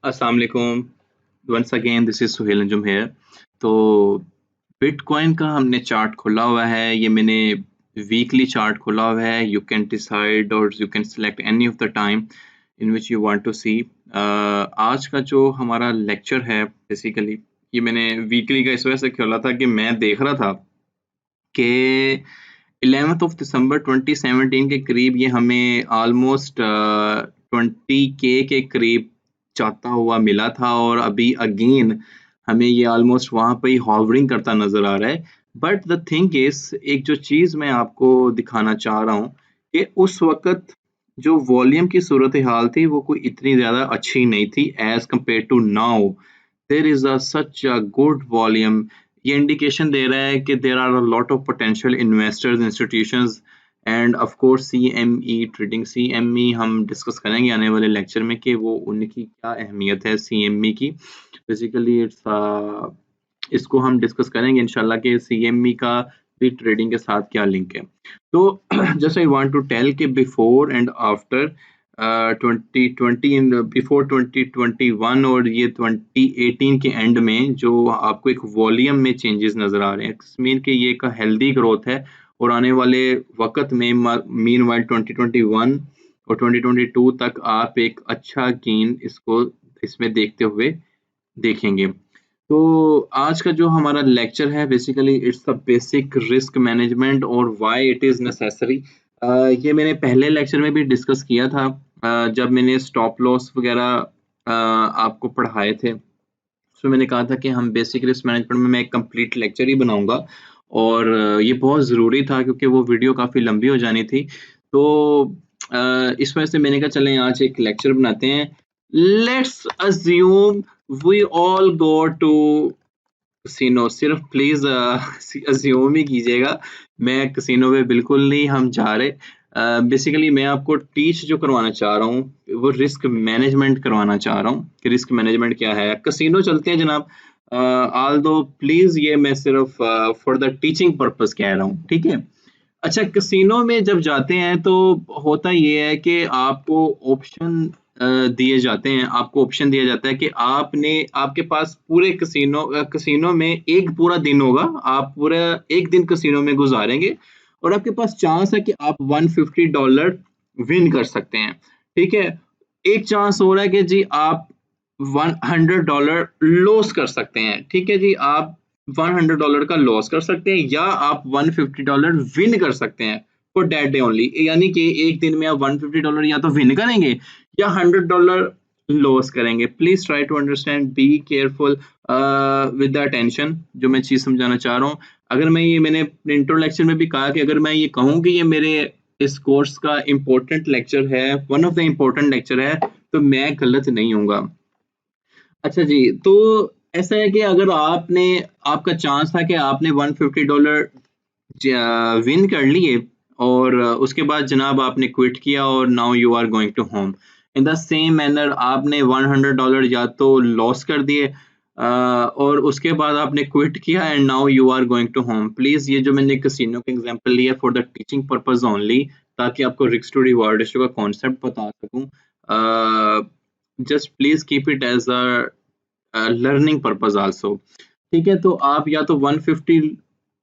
अस्सलाम वालेकुम। Once again this is Suhail Anjum here. तो बिटकॉइन का हमने चार्ट खोला हुआ है। ये मैंने वीकली चार्ट खोला हुआ है। यू कैन डिसाइड और you can select any of the time in which you want to see. आज का जो हमारा लेक्चर है बेसिकली ये मैंने वीकली का इस वजह से खोला था कि मैं देख रहा था कि 11 दिसंबर 2017 के करीब ये हमें ऑलमोस्ट 20K के करीब जाता हुआ मिला था और अभी अगेन हमें ये ऑलमोस्ट वहाँ पे ही हॉवरिंग करता नजर आ रहा है। बट द थिंग इज एक जो चीज मैं आपको दिखाना चाह रहा हूँ कि उस वक्त जो वॉल्यूम की सूरत हाल थी वो कोई इतनी ज्यादा अच्छी नहीं थी as compare to now. There is a such a good volume. ये इंडिकेशन दे रहा है कि there are a lot of potential investors institutions and of course CME trading. CME हम डिस्कस करेंगे आने वाले लेक्चर में कि वो उनकी क्या अहमियत है सीएमई की। बेसिकली इसको हम डिस्कस करेंगे इंशाल्लाह कि सीएमई का भी ट्रेडिंग के साथ क्या लिंक है। तो just I want to tell कि before and after 2020 in before 2021 और ये 2018 के एंड में जो आपको एक वॉल्यूम में चेंजेस नजर आ रहे हैं मीन कि ये एक हेल्दी ग्रोथ है और आने वाले वक्त में मीन वाइल 2021 और 2022 तक आप एक अच्छा गेन इसको इसमें देखते हुए देखेंगे। तो आज का जो हमारा लेक्चर है basically it's the basic risk management और व्हाई इट इज नेसेसरी। ये मैंने पहले लेक्चर में भी डिस्कस किया था जब मैंने स्टॉप लॉस वगैरह आपको पढ़ाए थे। उसमें मैंने कहा था कि हम बेसिक रिस्क मैनेजमेंट में मैं एक कंप्लीट लेक्चर ही बनाऊंगा और ये बहुत ज़रूरी था क्योंकि वो वीडियो काफ़ी लंबी हो जानी थी। तो इस वजह से मैंने कहा चलें आज एक लेक्चर बनाते हैं। Let's assume we all go to casino. सिर्फ प्लीज अज्यूम ही कीजिएगा, मैं कसिनो में बिल्कुल नहीं हम जा रहे। बेसिकली मैं आपको टीच जो करवाना चाह रहा हूँ वो रिस्क मैनेजमेंट करवाना चाह रहा हूँ कि रिस्क मैनेजमेंट क्या है। कसिनो चलते हैं जनाब, ऑल दो प्लीज ये मैं सिर्फ फॉर द टीचिंग पर्पस कह रहा हूँ, ठीक है। अच्छा, कसिनो में जब जाते हैं तो होता ये है कि आपको ऑप्शन दिए जाते हैं, आपको ऑप्शन दिया जाता है कि आपने आपके पास पूरे कसिनो में एक पूरा दिन होगा, आप पूरा एक दिन कसिनो में गुजारेंगे और आपके पास चांस है कि आप $150 विन कर सकते हैं, ठीक है। एक चांस हो रहा है कि जी आप $100 लॉस कर सकते हैं, ठीक है जी, आप $100 का लॉस कर सकते हैं या आप $150 विन कर सकते हैं फॉर दैट डे ओनली। यानी कि एक दिन में आप $150 या तो विन करेंगे या $100 लॉस करेंगे। Please try to understand, be careful with the attention जो मैं चीज समझाना चाह रहा हूँ। अगर मैंने इंट्रो लेक्चर में भी कहा कि अगर मैं ये कहूँ कि ये मेरे इस कोर्स का इम्पोर्टेंट लेक्चर है, one of the important lecture है, तो मैं गलत नहीं हूँगा। अच्छा जी, तो ऐसा है कि अगर आपका चांस था कि आपने $150 विन कर लिए और उसके बाद जनाब आपने क्विट किया और now you are going to home. In the same manner आपने $100 या तो लॉस कर दिए और उसके बाद आपने क्विट किया and now you are going to home. Please ये जो मैंने कसिनो का एग्जांपल लिया for the teaching purpose only, ताकि आपको रिस्क टू रिवार्ड रेशियो का कॉन्सेप्ट बता सकूं। Just please keep it as a learning purpose also, ठीक है। तो आप या तो 150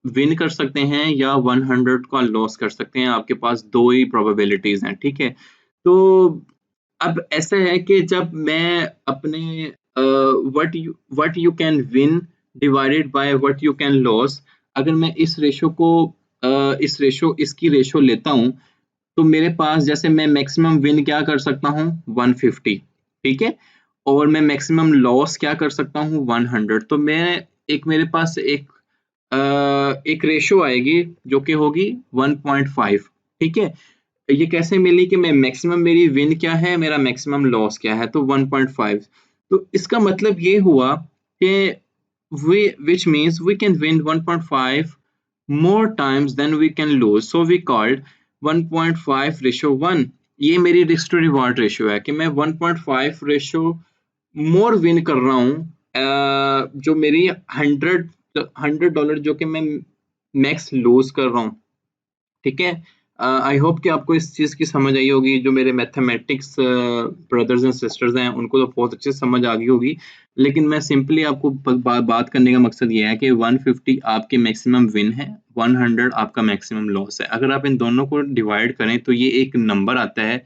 विन कर सकते हैं या 100 का लॉस कर सकते हैं, आपके पास दो ही प्रोबेबिलिटीज हैं, ठीक है। तो अब ऐसा है कि जब मैं अपने what you can win divided by what you can loss, अगर मैं इस रेशो को इसकी रेशो लेता हूँ तो मेरे पास जैसे मैं मैक्सिमम विन क्या कर सकता हूँ 150, ठीक है, और मैं मैक्सिमम लॉस क्या कर सकता हूँ 100। तो मैं मेरे पास एक रेशो आएगी जो कि होगी 1.5, ठीक है। ये कैसे मिली कि मैं मैक्सिमम मेरी विन क्या है, मेरा मैक्सिमम लॉस क्या है, तो 1.5। तो इसका मतलब ये हुआ कि which means we can win 1.5 more times than we can lose, so we called 1.5 ratio 1। ये मेरी रिस्क टू रिवॉर्ड रेशियो है कि मैं 1.5 रेशियो मोर विन कर रहा हूँ जो मेरी $100 जो कि मैं मैक्स लूज कर रहा हूँ, ठीक है। आई होप कि आपको इस चीज़ की समझ आई होगी। जो मेरे मैथमेटिक्स ब्रदर्स एंड सिस्टर्स हैं उनको तो बहुत अच्छे से समझ आ गई होगी, लेकिन मैं सिंपली आपको बात करने का मकसद ये है कि 150 आपके मैक्सिमम विन है, 100 आपका मैक्सिमम लॉस है। अगर आप इन दोनों को डिवाइड करें तो ये एक नंबर आता है,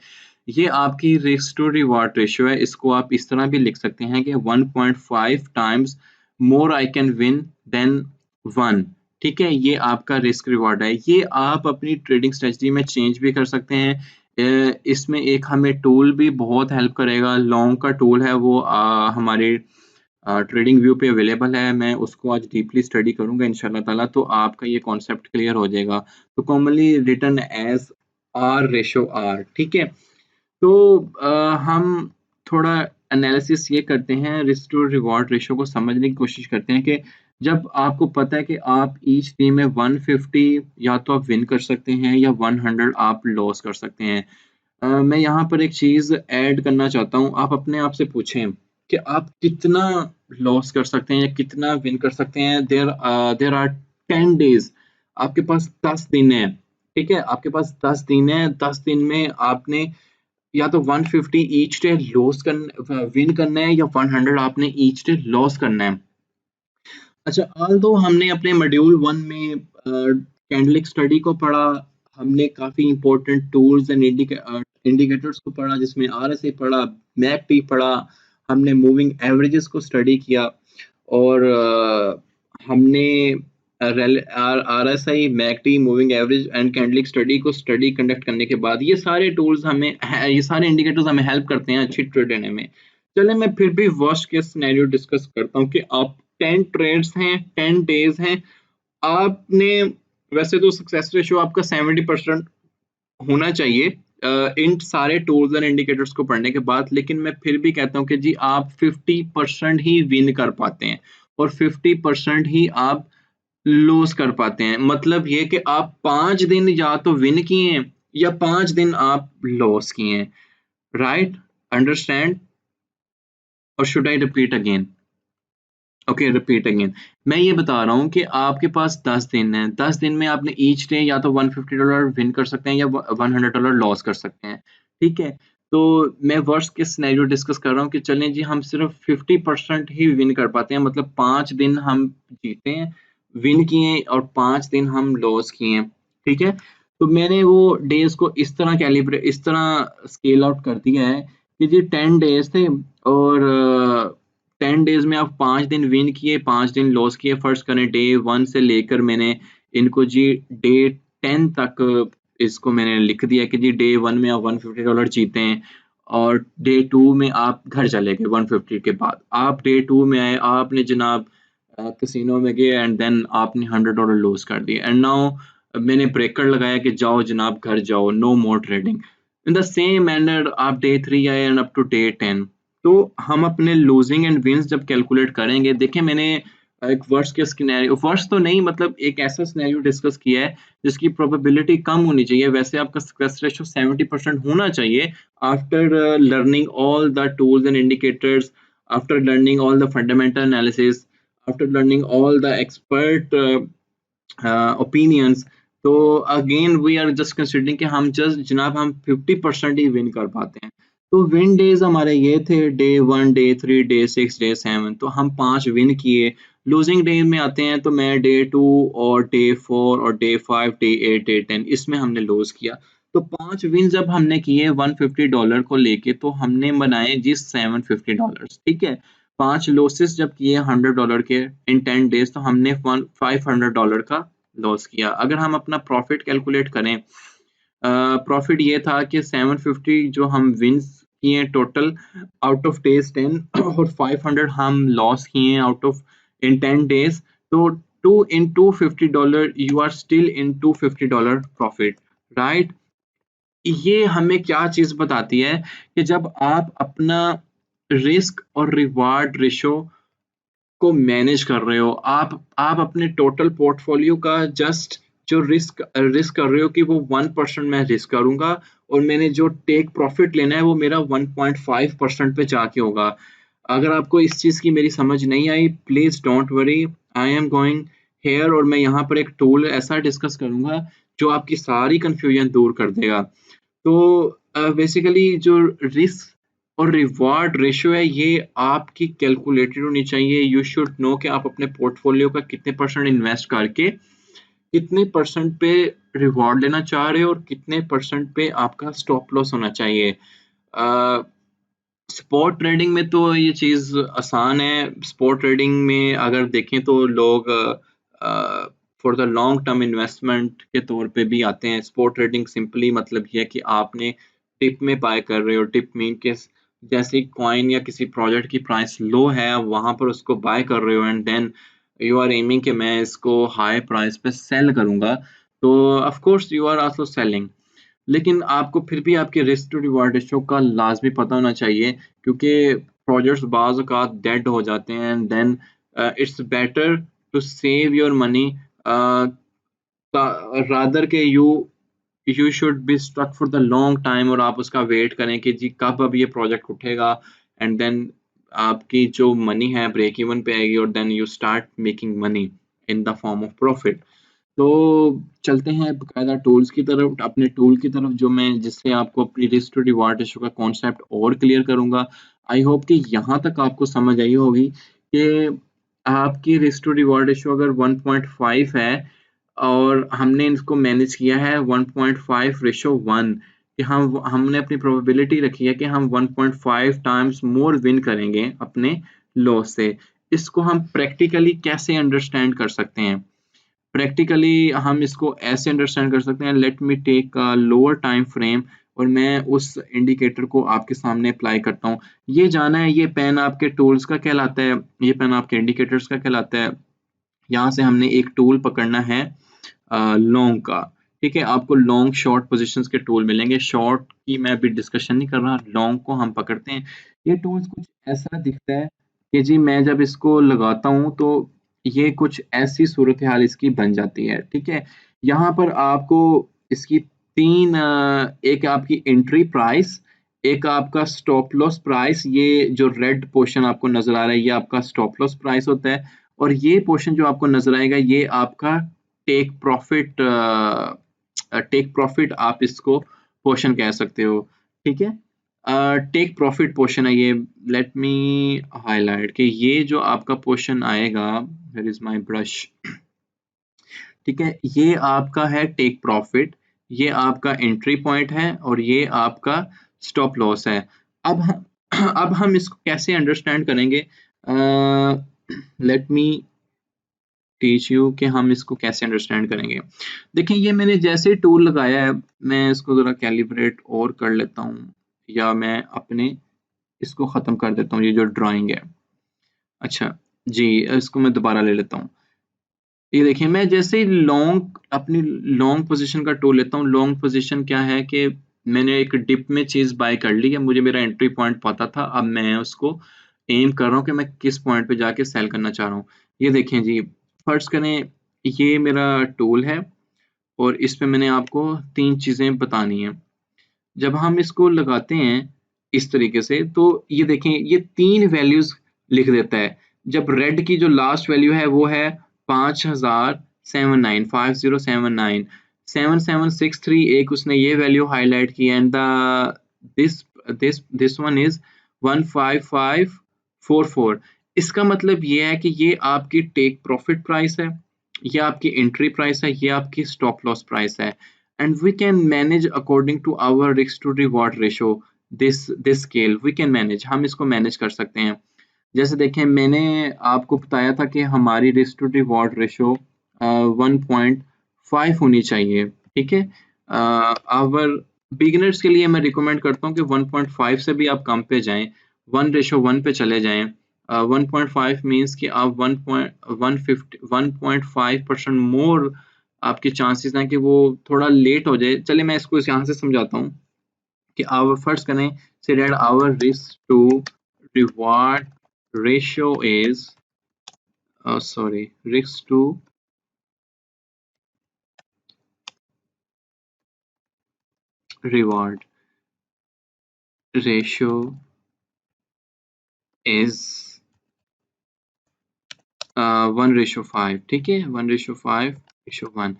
ये आपकी रिस्क टू रिवार्ड रेशियो है। इसको आप इस तरह भी लिख सकते हैं कि 1.5 times more I can win then 1। ठीक है, ये आपका रिस्क रिवॉर्ड है। ये आप अपनी ट्रेडिंग स्ट्रेटजी में चेंज भी कर सकते हैं। इसमें एक हमें टूल भी बहुत हेल्प करेगा, लॉन्ग का टूल है वो हमारे ट्रेडिंग व्यू पे अवेलेबल है। मैं उसको आज डीपली स्टडी करूंगा इंशाल्लाह ताला, तो आपका ये कॉन्सेप्ट क्लियर हो जाएगा। तो commonly written as R ratio R. ठीक है, तो हम थोड़ा एनालिसिस ये करते हैं, रिस्क टू रिवॉर्ड रेशियो को समझने की कोशिश करते हैं कि जब आपको पता है कि आप ईच डे में 150 या तो आप विन कर सकते हैं या 100 आप लॉस कर सकते हैं। मैं यहाँ पर एक चीज़ ऐड करना चाहता हूँ। आप अपने आप से पूछें कि आप कितना लॉस कर सकते हैं या कितना विन कर सकते हैं। देयर आर 10 डेज, आपके पास 10 दिन है। ठीक है, आपके पास 10 दिन है। 10 दिन में आपने या तो 150 ईच डे लॉस विन करना है या 100 आपने ईच डे लॉस करना है। अच्छा, ऑल्दो हमने अपने मॉड्यूल 1 में कैंडलिक स्टडी को पढ़ा, हमने काफ़ी इम्पोर्टेंट टूल्स एंड इंडिकेटर्स को पढ़ा, जिसमें आरएसआई पढ़ा, मैकडी पढ़ा, हमने मूविंग एवरेजेस को स्टडी किया, और हमने RSI, MACD, moving average and कैंडलिक स्टडी को कंडक्ट करने के बाद ये सारे टूल्स हमें, ये सारे इंडिकेटर्स हमें हेल्प करते हैं अच्छी ट्रेड लेने में। चले, मैं फिर भी वर्स्ट केस सिनेरियो डिस्कस करता हूँ कि आप 10 ट्रेड्स हैं, 10 डेज हैं, आपने, वैसे तो सक्सेस रेशियो आपका 70% होना चाहिए इन सारे टूल्स एंड इंडिकेटर्स को पढ़ने के बाद, लेकिन मैं फिर भी कहता हूँ कि जी आप 50% ही विन कर पाते हैं और 50% ही आप लूज कर पाते हैं। मतलब ये कि आप 5 दिन या तो विन किए हैं या 5 दिन आप लॉस किए हैं। राइट? अंडरस्टैंड? और should I repeat again? Okay, repeat again. मैं ये बता रहा हूँ कि आपके पास 10 दिन हैं। 10 दिन में आपने ईच डे या तो $150 विन कर सकते हैं या $100 लॉस कर सकते हैं। ठीक है? तो मैं वर्स्ट केस सिनेरियो डिस्कस कर रहा हूँ कि चलें जी हम सिर्फ 50% ही विन कर पाते हैं, मतलब 5 दिन हम जीते हैं, विन किए, और 5 दिन हम लॉस किए हैं। ठीक है? तो मैंने वो डेज़ को इस तरह स्केल आउट कर दिया है कि जी 10 डेज़ थे, और 10 डेज में आप 5 दिन विन किए, 5 दिन लॉस किए। फर्स्ट करें डे 1 से लेकर मैंने इनको जी डे 10 तक इसको मैंने लिख दिया कि जी डे 1 में आप $150 जीते हैं, और डे 2 में आप घर चले गए 150 के बाद। आप डे 2 में आए, आपने जनाब कैसीनो में गए एंड देन आपने $100 लॉस कर दिए, एंड नाउ मैंने ब्रेकर लगाया कि जाओ जनाब घर जाओ, no more trading. In the same manner आप डे 3 आए एंड अप टू डे 10। तो हम अपने लूजिंग एंड विंस जब कैलकुलेट करेंगे, देखें मैंने एक वर्स्ट केस सिनेरियो, वर्स्ट तो नहीं, मतलब एक ऐसा सिनेरियो डिस्कस किया है जिसकी प्रोबेबिलिटी कम होनी चाहिए। वैसे आपका सक्सेस रेशियो 70% होना चाहिए after learning all the tools and indicators, after learning all the fundamental analysis, after learning all the expert opinions. तो again we are just considering कि हम जस्ट जनाब हम 50% ही विन कर पाते हैं। तो विन डेज हमारे ये थे डे 1, डे 3, डे 6, डे 7, तो हम 5 विन किए। लूजिंग डे में आते हैं तो मैं डे 2 और डे 4 और डे 5, डे 8, डे 10 इसमें हमने लूज किया। तो 5 विन जब हमने किए $150 को लेके, तो हमने बनाए जी $750। ठीक है, 5 लॉसेस जब किए $100 के इन 10 डेज, तो हमने $500 का लॉस किया। अगर हम अपना प्रॉफिट कैलकुलेट करें, प्रॉफिट ये था कि 750 जो हम विन्स किए टोटल आउट ऑफ डेज 10 और 500 हम लॉस किए आउट ऑफ इन 10 डेज। तो 2 into $50 you are still in $250 profit. Right? ये हमें क्या चीज बताती है कि जब आप अपना रिस्क और रिवार्ड रेशो को मैनेज कर रहे हो, आप अपने टोटल पोर्टफोलियो का जस्ट जो रिस्क रिस्क कर रहे हो कि वो 1% मैं रिस्क करूंगा, और मैंने जो टेक प्रॉफिट लेना है वो मेरा 1.5% पे जाके होगा। अगर आपको इस चीज की मेरी समझ नहीं आई, please don't worry, I am going here और मैं यहाँ पर एक टूल ऐसा डिस्कस करूंगा जो आपकी सारी कंफ्यूजन दूर कर देगा। तो बेसिकली जो रिस्क और रिवार्ड रेशियो है ये आपकी कैलकुलेटेड होनी चाहिए। यू शुड नो कि आप अपने पोर्टफोलियो का कितने परसेंट इन्वेस्ट करके कितने परसेंट पे रिवॉर्ड लेना चाह रहे हो और कितने परसेंट पे आपका स्टॉप लॉस होना चाहिए। स्पॉट ट्रेडिंग में तो ये चीज़ आसान है। स्पॉट ट्रेडिंग में अगर देखें तो लोग for the long term investment के तौर पे भी आते हैं। स्पॉट ट्रेडिंग सिंपली मतलब ये है कि आपने टिप में बाय कर रहे हो। टिप मीन के जैसे कॉइन या किसी प्रोजेक्ट की प्राइस लो है वहां पर उसको बाय कर रहे हो and then you are aiming कि मैं इसको हाई प्राइस पे सेल करूंगा। तो of course you are also selling, लेकिन आपको फिर भी आपके रिस्क टू रिवार्ड रेशियो का लाज़मी पता होना चाहिए क्योंकि प्रोजेक्ट्स बाज़ औक़ात डेड हो जाते हैं and then it's better to save your money rather के you should be stuck for the long time और आप उसका वेट करें कि जी कब अब ये प्रोजेक्ट उठेगा एंड देन आपकी जो मनी है ब्रेक इवन पे आएगी और then you start making money in the form of profit. तो चलते हैं बकायदा टूल्स की तरफ, अपने टूल की तरफ जो मैं जिससे आपको अपनी रिस्क टू रिवार्ड रेशियो का कॉन्सेप्ट और क्लियर करूंगा। आई होप कि यहाँ तक आपको समझ आई होगी कि आपकी रिस्क टू रिवार्ड रेशियो अगर 1.5 है और हमने इसको मैनेज किया है 1.5 रेशो 1 कि हमने अपनी प्रोबेबिलिटी रखी है कि हम 1.5 टाइम्स मोर विन करेंगे अपने लॉस से। इसको हम प्रैक्टिकली कैसे अंडरस्टैंड कर सकते हैं? प्रैक्टिकली हम इसको ऐसे अंडरस्टैंड कर सकते हैं, let me take a lower time frame और मैं उस इंडिकेटर को आपके सामने अप्लाई करता हूँ। ये जाना है ये पेन आपके टूल्स का कहलाता है, ये पेन आपके इंडिकेटर्स का कहलाता है। यहाँ से हमने एक टूल पकड़ना है लॉन्ग का, ठीक है? आपको लॉन्ग शॉर्ट पोजीशंस के टूल मिलेंगे। शॉर्ट की मैं अभी डिस्कशन नहीं कर रहा, लॉन्ग को हम पकड़ते हैं। ये टूल्स कुछ ऐसा दिखता है कि जी मैं जब इसको लगाता हूँ तो ये कुछ ऐसी सूरत हाल इसकी बन जाती है, ठीक है? यहाँ पर आपको इसकी 3 एक आपकी एंट्री प्राइस, एक आपका स्टॉप लॉस प्राइस, ये जो रेड पोर्शन आपको नज़र आ रहा है ये आपका स्टॉप लॉस प्राइस होता है और ये पोर्शन जो आपको नज़र आएगा ये आपका टेक प्रॉफिट टेक प्रॉफिट आप इसको पोर्शन कह सकते हो, ठीक है? टेक प्रॉफिट पोर्शन है ये। लेट मी हाइलाइट कि ये जो आपका पोर्शन आएगा, वेयर इज़ माय ब्रश, ठीक है? ये आपका है टेक प्रॉफिट, ये आपका एंट्री पॉइंट है और ये आपका स्टॉप लॉस है। अब हम अब हम इसको कैसे अंडरस्टैंड करेंगे? लेट मी टीच यू कि हम इसको कैसे अंडरस्टैंड करेंगे। देखिए ये मैंने जैसे ही टूल लगाया है, मैं इसको ज़रा कैलिब्रेट और कर लेता हूँ या मैं अपने इसको ख़त्म कर देता हूँ, ये जो ड्राइंग है। अच्छा, जी इसको मैं दोबारा ले लेता हूँ। ये देखिए मैं जैसे ही लॉन्ग अपनी लॉन्ग पोजीशन का टूल लेता हूँ। लॉन्ग पोजीशन क्या है कि मैंने एक डिप में चीज़ बाय कर ली है, मुझे मेरा एंट्री पॉइंट पता था, अब मैं उसको एम कर रहा हूँ कि मैं किस पॉइंट पे जाके सेल करना चाह रहा हूँ। ये देखें जी, फर्ज़ करें ये मेरा टूल है और इस पे मैंने आपको 3 चीज़ें बतानी हैं। जब हम इसको लगाते हैं इस तरीके से तो ये देखें ये 3 वैल्यूज़ लिख देता है। जब रेड की जो लास्ट वैल्यू है वो है 5079 5079 7763 एक उसने ये वैल्यू हाइलाइट की and the this this one is 15544। इसका मतलब ये है कि ये आपकी टेक प्रॉफिट प्राइस है, ये आपकी एंट्री प्राइस है, ये आपकी स्टॉप लॉस प्राइस है। And we can manage according to our risk to reward ratio, this scale we can manage, हम इसको मैनेज कर सकते हैं। जैसे देखें मैंने आपको बताया था कि हमारी रिस्क टू रिवॉर्ड रेशो 1.5 होनी चाहिए, ठीक है? आवर बिगिनर्स के लिए मैं रिकमेंड करता हूँ कि 1.5 से भी आप कम पे जाएं, 1:1 पे चले जाएं। 1.5 मीन्स कि आप 1.5% मोर आपके चांसेस हैं कि वो थोड़ा लेट हो जाए। चलिए मैं इसको यहाँ से समझाता हूँ कि आवर फर्स्ट करें से that hour risk to reward ratio is sorry risk to reward ratio is 1:5, ठीक है, 1:5:1।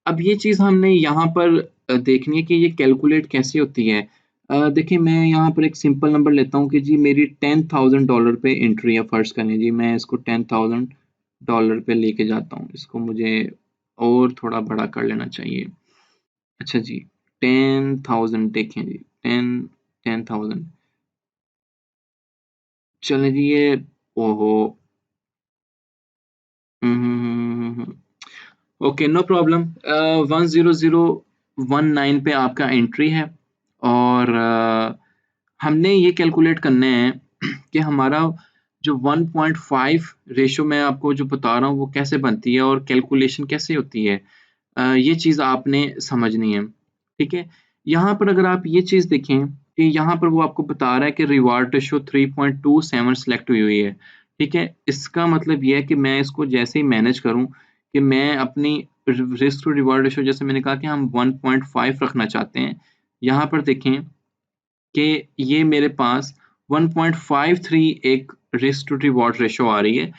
अब ये चीज़ हमने यहाँ पर देखनी है कि ये कैलकुलेट कैसे होती है। देखिए मैं यहाँ पर एक सिंपल नंबर लेता हूँ कि जी मेरी $10,000 पे एंट्री है, फ़र्ज़ करें जी मैं इसको $10,000 पे लेके जाता हूँ। इसको मुझे और थोड़ा बड़ा कर लेना चाहिए। अच्छा जी, 10,000 देखें जी, 10,000 चलें जी ये ओहो! हुँ, हुँ, हुँ, हुँ, हुँ, हुँ। Okay, no problem. 10019 पे आपका एंट्री है और हमने ये कैलकुलेट करना है कि हमारा जो 1.5 रेशो मैं आपको जो बता रहा हूँ वो कैसे बनती है और कैलकुलेशन कैसे होती है। ये चीज़ आपने समझनी है, ठीक है? यहाँ पर अगर आप ये चीज़ देखें कि यहाँ पर वो आपको बता रहा है कि रिवार्ड रेशो 3.27 सेलेक्ट हुई हुई है, ठीक है? इसका मतलब ये है कि मैं इसको जैसे ही मैनेज करूँ कि मैं अपनी रिस्क टू रिवार्ड रेशो जैसे मैंने कहा कि हम 1.5 रखना चाहते हैं। यहाँ पर देखें कि ये मेरे पास 1.53 एक रिस्क टू रिवॉर्ड रेशो आ रही है।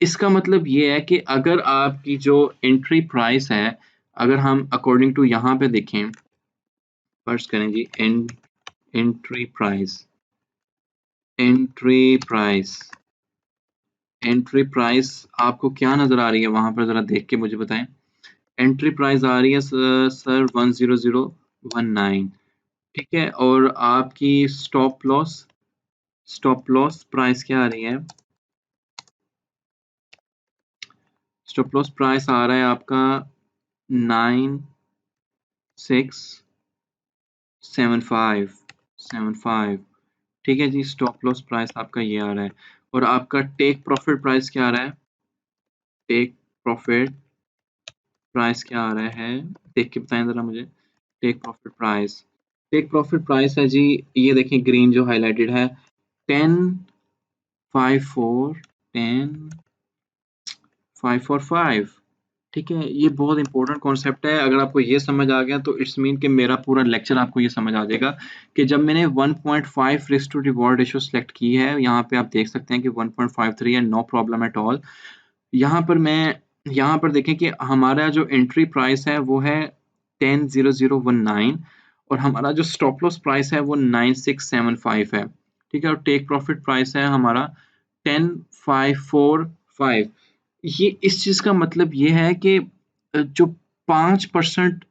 इसका मतलब ये है कि अगर आपकी जो एंट्री प्राइस है, अगर हम अकॉर्डिंग टू यहाँ पे देखें, फर्स्ट करें जी entry price, entry price, entry price आपको क्या नज़र आ रही है वहाँ पर ज़रा देख के मुझे बताएँ? एंट्री प्राइस आ रही है सर 10019, ठीक है? और आपकी स्टॉप लॉस प्राइस क्या आ रही है? स्टॉप लॉस प्राइस आ रहा है आपका 9675 ठीक है जी। स्टॉप लॉस प्राइस आपका ये आ रहा है और आपका टेक प्रॉफिट प्राइस क्या आ रहा है? टेक प्रॉफिट प्राइस क्या आ रहा है? देख के बताएं जरा मुझे। टेक प्रॉफिट प्राइस है जी, ये देखें ग्रीन जो हाईलाइटेड है 1054 10545 ठीक है, ये बहुत इंपॉर्टेंट कॉन्सेप्ट है। अगर आपको ये समझ आ गया तो इट्स मीन कि मेरा पूरा लेक्चर आपको ये समझ आ जाएगा कि जब मैंने 1.5 risk to reward ratio select की है, यहाँ पे आप देख सकते हैं कि 1.53 है, नो प्रॉब्लम एट ऑल। यहाँ पर देखें कि हमारा जो एंट्री प्राइस है वो है 10,0019 और हमारा जो स्टॉप लॉस प्राइस है वो 9675 है, ठीक है? और टेक प्रॉफिट प्राइस है हमारा 10,545 ये इस चीज़ का मतलब ये है कि जो 5%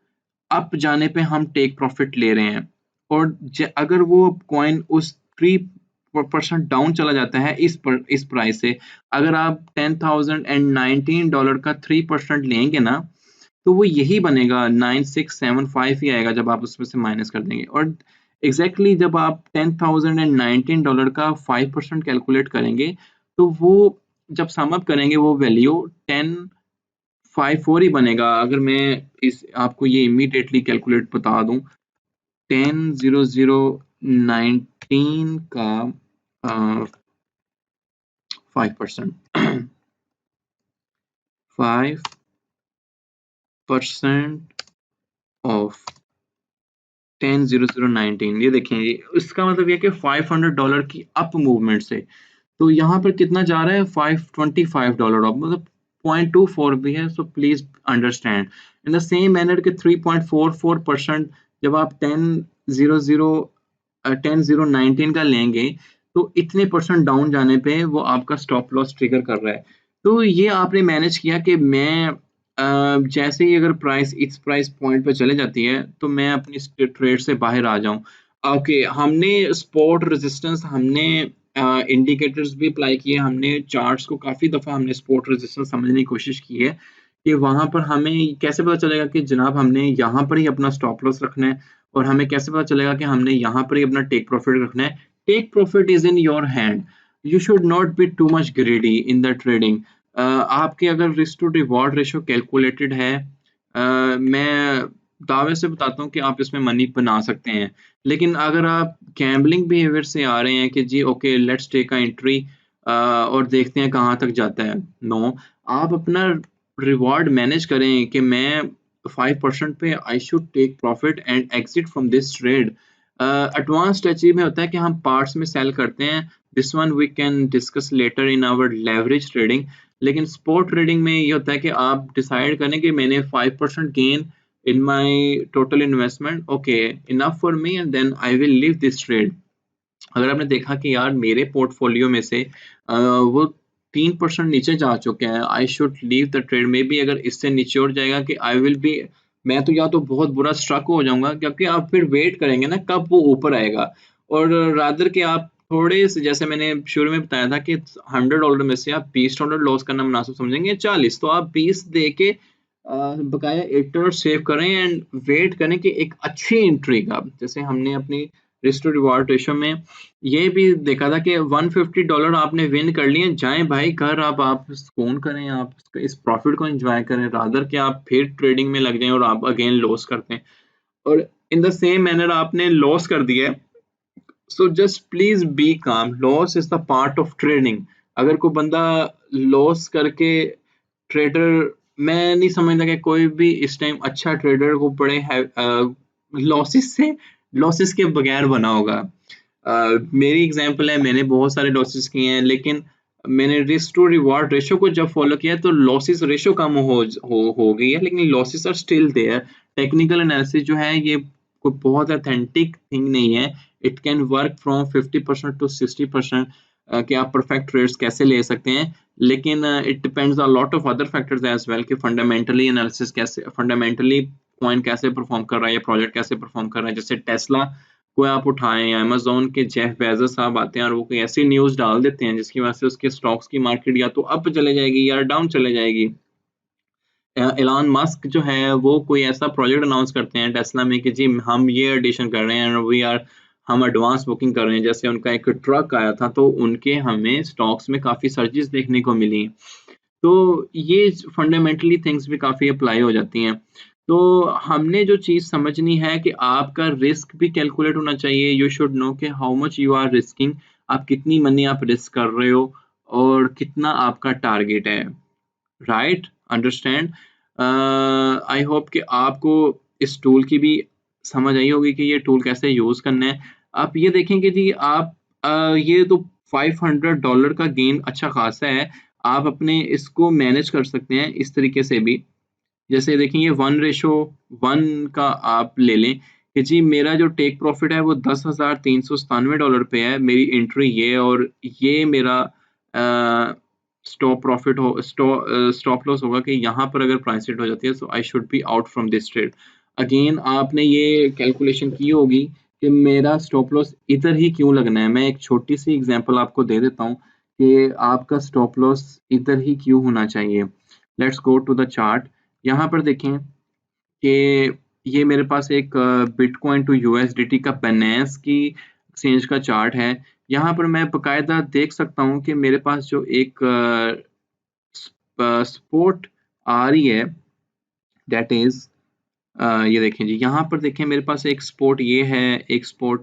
अप जाने पे हम टेक प्रॉफिट ले रहे हैं और अगर वो कॉइन उस 3% डाउन चला जाता है इस प्राइस से, अगर आप $10,019 का 3% लेंगे ना तो वो यही बनेगा 9675 ही आएगा जब आप उसमें से माइनस कर देंगे और एग्जैक्टली जब आप $10,019 का 5% कैलकुलेट करेंगे तो वो जब सम अप करेंगे वो वैल्यू 1054 ही बनेगा। अगर मैं इस आपको ये इमीडिएटली कैलकुलेट बता दूं 10,0019 का 5% 5% ऑफ 10,0019 ये देखें इसका मतलब ये कि $500 की अप मूवमेंट से तो यहाँ पर कितना जा रहा है $525 ऑफ मतलब 0.24 भी है so please understand in the same manner के 3.44% जब आप 10,019 का लेंगे तो इतने परसेंट डाउन जाने पे वो आपका स्टॉप लॉस ट्रिगर कर रहा है तो ये आपने मैनेज किया कि मैं जैसे ही अगर प्राइस इस प्राइस पॉइंट पे चले जाती है तो मैं अपनी ट्रेड से बाहर आ जाऊं ओके हमने सपोर्ट रेजिस्टेंस हमने इंडिकेटर्स भी अप्लाई किए हमने चार्ट्स को काफ़ी दफ़ा हमने सपोर्ट रेजिस्टेंस समझने की कोशिश की है कि वहाँ पर हमें कैसे पता चलेगा कि जनाब हमने यहाँ पर ही अपना स्टॉप लॉस रखना है और हमें कैसे पता चलेगा कि हमने यहाँ पर ही अपना टेक प्रॉफिट रखना है take profit is in your hand you should not be too much greedy in the trading आपके अगर risk to reward ratio calculated है मैं दावे से बताता हूँ कि आप इसमें मनी बना सकते हैं लेकिन अगर आप गैम्बलिंग बिहेवियर से आ रहे हैं कि जी okay let's take a entry और देखते हैं कहाँ तक जाता है नो आप अपना रिवॉर्ड मैनेज करें कि मैं 5% पे I should take profit and exit from this trade advance strategy में होता है कि हम पार्ट्स में सेल करते हैं this one we can discuss later in our leverage trading लेकिन स्पॉट ट्रेडिंग में ये होता है कि आप डिसाइड करें कि मैंने 5% gain in my total investment, okay enough for me, and then I will leave this trade. अगर आपने देखा कि यार मेरे पोर्टफोलियो में से वो 3% नीचे जा चुके हैं, I should leave the trade. May be अगर इससे नीचे उठ जाएगा कि आई विल बी, मैं तो या तो बहुत बुरा स्ट्रक हो जाऊंगा, क्योंकि आप फिर वेट करेंगे ना कब वो ऊपर आएगा। और रादर के आप थोड़े से, जैसे मैंने शुरू में बताया था कि $100 में से आप $20 लॉस करना मुनासिब समझेंगे, 40 तो आप 20 दे के बकाया $8 सेव करें एंड वेट करें कि एक अच्छी एंट्री का। जैसे हमने अपनी रिस्क टू रिवार्ड रेशो में ये भी देखा था कि $150 आपने विन कर लिए, जाएं भाई घर, आप सुकून करें, आप इस प्रॉफिट को एंजॉय करें, रादर कि आप फिर ट्रेडिंग में लग जाएं और आप अगेन लॉस करते हैं और इन द सेम मैनर आपने लॉस कर दिया है। सो जस्ट प्लीज बी काम, loss is the part of trading. अगर कोई बंदा लॉस करके ट्रेडर, मैं नहीं समझता कि कोई भी इस टाइम अच्छा ट्रेडर को बड़े लॉसेस के बगैर बना होगा। मेरी एग्जांपल है, मैंने बहुत सारे लॉसेस किए हैं, लेकिन मैंने रिस्क टू रिवार्ड रेशो को जब फॉलो किया तो लॉसेस रेशो कम हो गई है, लेकिन losses are still there. Technical analysis जो है ये कोई बहुत ऑथेंटिक थिंग नहीं है। It can work from 50% to 60% कि आप परफेक्ट ट्रेड्स कैसे ले सकते हैं, लेकिन it depends a lot of other factors as well कि फंडामेंटली एनालिसिस कैसे, फंडामेंटली कॉइन कैसे परफॉर्म कर रहा है या प्रोजेक्ट कैसे परफॉर्म कर रहा है। जैसे टेस्ला को आप उठाएं, अमेज़न के जेफ बेजोस साहब आते हैं और वो कोई ऐसी न्यूज़ डाल देते हैं जिसकी वजह से उसके स्टॉक्स की मार्केट या तो अप चले जाएगी या डाउन चले जाएगी। एलन मस्क जो है वो कोई ऐसा प्रोजेक्ट अनाउंस करते हैं टेस्ला में कि जी हम ये एडिशन कर रहे हैं, हम एडवांस बुकिंग कर रहे हैं। जैसे उनका एक ट्रक आया था तो उनके हमें स्टॉक्स में काफ़ी सर्जेस देखने को मिली। तो ये फंडामेंटली थिंग्स भी काफ़ी अप्लाई हो जाती हैं। तो हमने जो चीज़ समझनी है कि आपका रिस्क भी कैलकुलेट होना चाहिए। यू शुड नो कि how much you are risking, आप कितनी मनी आप रिस्क कर रहे हो और कितना आपका टारगेट है, राइट? अंडरस्टैंड? आई होप कि आपको इस टूल की भी समझ आई होगी कि ये टूल कैसे यूज़ करना है। आप ये देखें कि जी आप ये तो $500 का गेन अच्छा खासा है। आप अपने इसको मैनेज कर सकते हैं इस तरीके से भी। जैसे देखिए ये 1:1 का आप ले लें कि जी मेरा जो टेक प्रॉफिट है वो $10,397 पे है, मेरी एंट्री ये है और ये मेरा स्टॉप लॉस होगा कि यहाँ पर अगर प्राइस हिट हो जाती है, so I should be out from this trade. Again आपने ये कैलकुलेशन की होगी कि मेरा स्टॉप लॉस इधर ही क्यों लगना है। मैं एक छोटी सी एग्जांपल आपको दे देता हूँ कि आपका स्टॉप लॉस इधर ही क्यों होना चाहिए। Let's go to the chart. यहाँ पर देखें कि ये मेरे पास एक बिटकॉइन टू यूएसडीटी का बाइनेंस की एक्सचेंज का चार्ट है। यहाँ पर मैं बकायदा देख सकता हूँ कि मेरे पास जो एक सपोर्ट आ रही है, दैट इज ये देखें जी, यहाँ पर देखें मेरे पास एक सपोर्ट ये है, एक सपोर्ट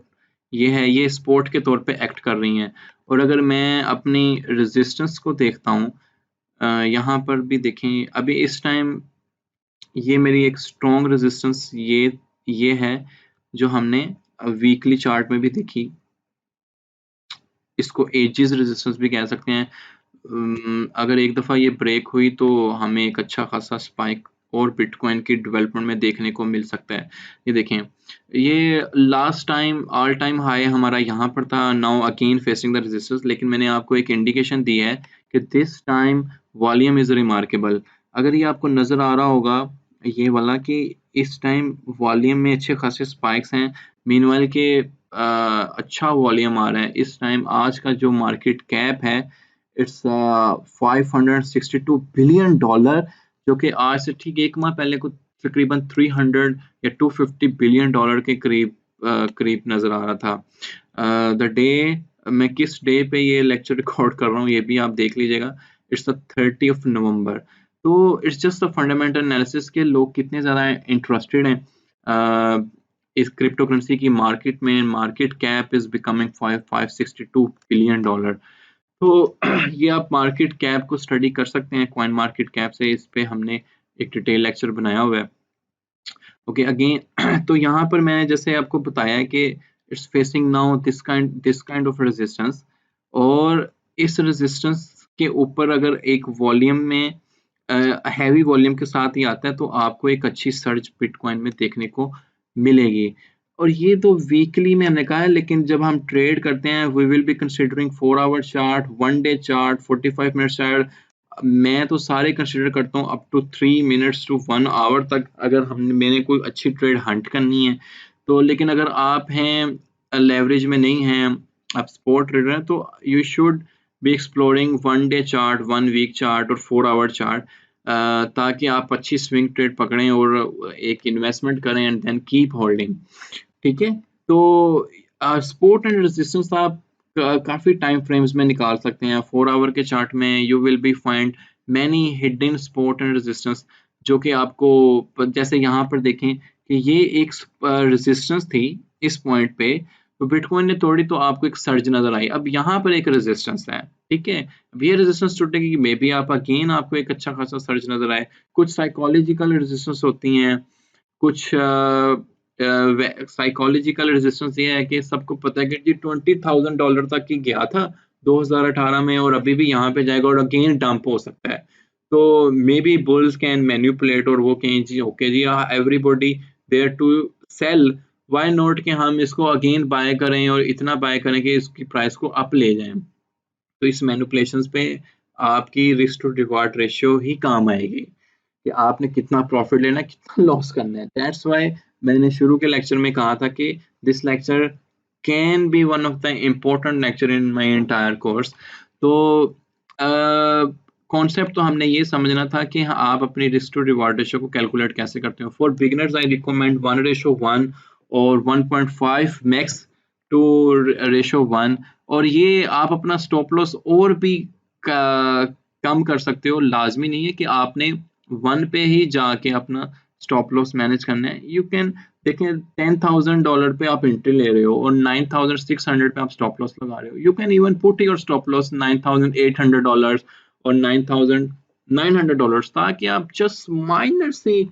ये है, ये सपोर्ट के तौर पे एक्ट कर रही हैं। और अगर मैं अपनी रेजिस्टेंस को देखता हूँ, यहाँ पर भी देखें अभी इस टाइम ये मेरी एक स्ट्रॉन्ग रेजिस्टेंस ये है जो हमने वीकली चार्ट में भी देखी। इसको एजिस रेजिस्टेंस भी कह सकते हैं। अगर एक दफ़ा ये ब्रेक हुई तो हमें एक अच्छा खासा स्पाइक और बिटकॉइन की डेवलपमेंट में देखने को मिल सकता है। ये देखें, ये last time all time high हमारा यहाँ पर था, now again facing the resistance. लेकिन मैंने आपको एक इंडिकेशन दी है कि this time volume is remarkable. अगर ये आपको नज़र आ रहा होगा ये वाला कि इस टाइम वॉल्यूम में अच्छे खासे स्पाइक्स हैं, मीनवाइल के अच्छा वॉल्यूम आ रहा है। इस टाइम आज का जो मार्केट कैप है इट्स $562 बिलियन, जो कि आज से ठीक एक माह पहले को तकरीबन 300 या $250 बिलियन के करीब नजर आ रहा था। द डे, मैं किस डे पे ये लेक्चर रिकॉर्ड कर रहा हूँ ये भी आप देख लीजिएगा, इट्स द 30 नवंबर। तो it's just a fundamental analysis के लोग कितने ज़्यादा इंटरेस्टेड हैं इस क्रिप्टो करेंसी की मार्केट में। Market cap is becoming $562 billion. तो ये आप मार्केट कैप को स्टडी कर सकते हैं कॉइन मार्केट कैप से, इस पे हमने एक डिटेल लेक्चर बनाया हुआ है। ओके अगेन तो यहाँ पर मैं जैसे आपको बताया कि it's facing now this kind of resistance, और इस रेजिस्टेंस के ऊपर अगर एक वॉल्यूम में हैवी वॉल्यूम के साथ ही आता है तो आपको एक अच्छी सर्ज बिटकॉइन में देखने को मिलेगी। और ये तो वीकली में हमने कहा है, लेकिन जब हम ट्रेड करते हैं we will be considering 4 hour chart, 1 day chart, 45 minute chart. मैं तो सारे कंसीडर करता हूँ up to 3 minutes to 1 hour तक, अगर हमने मैंने कोई अच्छी ट्रेड हंट करनी है तो। लेकिन अगर आप हैं लेवरेज में नहीं हैं, आप स्पॉट ट्रेडर हैं, तो you should be exploring 1 day chart, 1 week chart और 4 आवर चार्ट, ताकि आप अच्छी स्विंग ट्रेड पकड़ें और एक इन्वेस्टमेंट करें एंड देन कीप होल्डिंग। ठीक है, तो सपोर्ट एंड रेजिस्टेंस आप काफी टाइम फ्रेम्स में निकाल सकते हैं। 4 आवर के चार्ट में you will be find many hidden support and resistance, जो कि आपको जैसे यहाँ पर देखें कि ये एक रेजिस्टेंस थी इस पॉइंट पे, तो बिटकॉइन ने तोड़ी तो आपको एक सर्ज नजर आई। अब यहाँ पर एक रेजिस्टेंस है, ठीक है, अब ये रेजिस्टेंस टूटेगी, मे बी आप अगेन आपको एक अच्छा खासा सर्ज नजर आए। कुछ साइकोलॉजिकल रेजिस्टेंस होती हैं, कुछ साइकोलॉजिकल रेजिस्टेंस ये है कि सबको पता है कि जी $20,000 तक ही गया था 2018 में और अभी भी यहाँ पे जाएगा और अगेन डंप हो सकता है। तो maybe bulls can manipulate और वो कहें जी ओके जी everybody there to sell, why not कि हम इसको अगेन बाय करें और इतना बाय करें कि इसकी प्राइस को अप ले जाएं। तो इस मैनिपुलेशंस पे आपकी रिस्क टू रिवार्ड रेशियो ही काम आएगी कि आपने कितना प्रॉफिट लेना है, कितना लॉस करना है। दैट्स व्हाई मैंने शुरू के लेक्चर में कहा था कि this lecture can be one of the important lecture in my entire course. तो कॉन्सेप्ट तो हमने ये समझना था कि आप अपनी रिस्क टू रिवार्ड रेशियो को कैलकुलेट कैसे करते हो। फॉर बिगिनर्स आई रिकमेंड 1:1 और 1.5 मैक्स टू रेशियो 1, और ये आप अपना स्टॉप लॉस और भी कम कर सकते हो। लाजमी नहीं है कि आपने 1 पे ही जाके अपना स्टॉप लॉस मैनेज करना है। यू कैन देखें $10,000 पे आप एंट्री ले रहे हो और 9,600 पे आप स्टॉप लॉस लगा रहे हो। You can even put your stop loss $9,800 और $9,900, ताकि आप जस्ट माइनर सी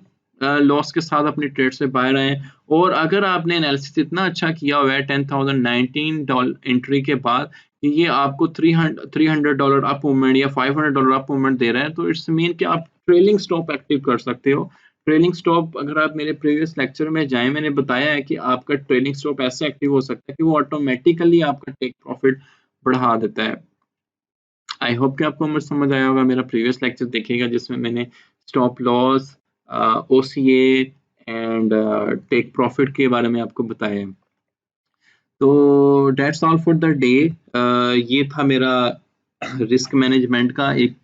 लॉस के साथ अपनी ट्रेड से बाहर आए। और अगर आपने एनालिसिस इतना अच्छा किया हुआ है $10,019 एंट्री के बाद कि ये आपको $300 अप मूवमेंट या $500 अप मूवमेंट दे रहा है, तो इट्स मीन कि आप ट्रेलिंग स्टॉप एक्टिव कर सकते हो। ट्रेलिंग स्टॉप अगर आप मेरे प्रीवियस लेक्चर में जाएं, मैंने बताया है कि आपका ट्रेलिंग स्टॉप ऐसे एक्टिव हो सकता है कि वो ऑटोमेटिकली आपका टेक प्रॉफिट बढ़ा देता है। आई होप कि आपको मुझे समझ आया होगा। मेरा प्रीवियस लेक्चर देखिएगा जिसमें मैंने stop loss, OCA and take profit के बारे में आपको बताया। तो that's all for the day. ये था मेरा रिस्क मैनेजमेंट का एक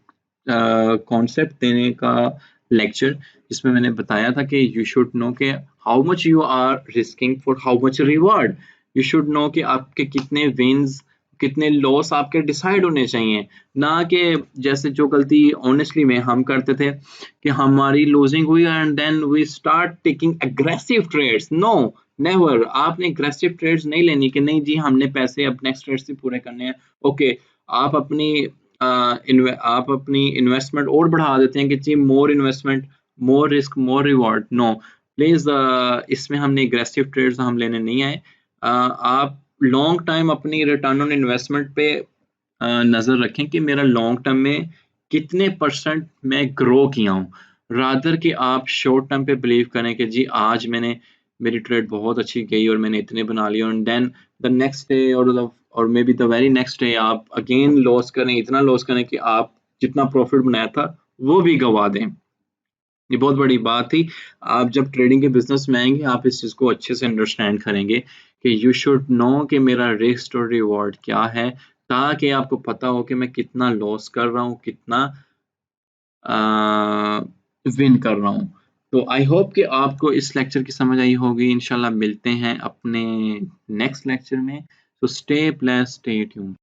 कॉन्सेप्ट देने का लेक्चर, जिसमें मैंने बताया था कि यू शुड नो कि how much you are risking for how much reward. You should know कि आपके कितने विन्स कितने लॉस आपके डिसाइड होने चाहिए, ना कि जैसे जो गलती ऑनेस्टली में हम करते थे कि हमारी लूजिंग हुई and then we start taking aggressive trades. No, never. आपने एग्रेसिव ट्रेड्स नहीं लेनी कि नहीं जी हमने पैसे अब नेक्स्ट ट्रेड से पूरे करने हैं। ओके, आप अपनी आप अपनी इन्वेस्टमेंट और बढ़ा देते हैं कि जी more investment, more risk, more reward. No please, इसमें हमने एग्रेसिव ट्रेड्स हम लेने नहीं आए। आप लॉन्ग टाइम अपनी रिटर्न ऑन इन्वेस्टमेंट पे नजर रखें कि मेरा लॉन्ग टर्म में कितने % मैं ग्रो किया हूँ, रादर कि आप शॉर्ट टर्म पे बिलीव करें कि जी आज मैंने मेरी ट्रेड बहुत अच्छी गई और मैंने इतने बना लिए, और देन द नेक्स्ट डे और may be the very next day आप अगेन लॉस करें, इतना लॉस करें कि आप जितना प्रॉफिट बनाया था वो भी गवा दें। ये बहुत बड़ी बात थी। आप जब ट्रेडिंग के बिजनेस में आएंगे आप इस चीज को अच्छे से अंडरस्टैंड करेंगे कि यू शुड नो कि मेरा रिस्क और रिवॉर्ड क्या है, ताकि आपको पता हो कि मैं कितना लॉस कर रहा हूँ, कितना विन कर रहा हूँ। तो आई होप कि आपको इस लेक्चर की समझ आई होगी। इंशाल्लाह मिलते हैं अपने नेक्स्ट लेक्चर में। तो स्टे ब्लेस्ड, स्टे ट्यून्ड।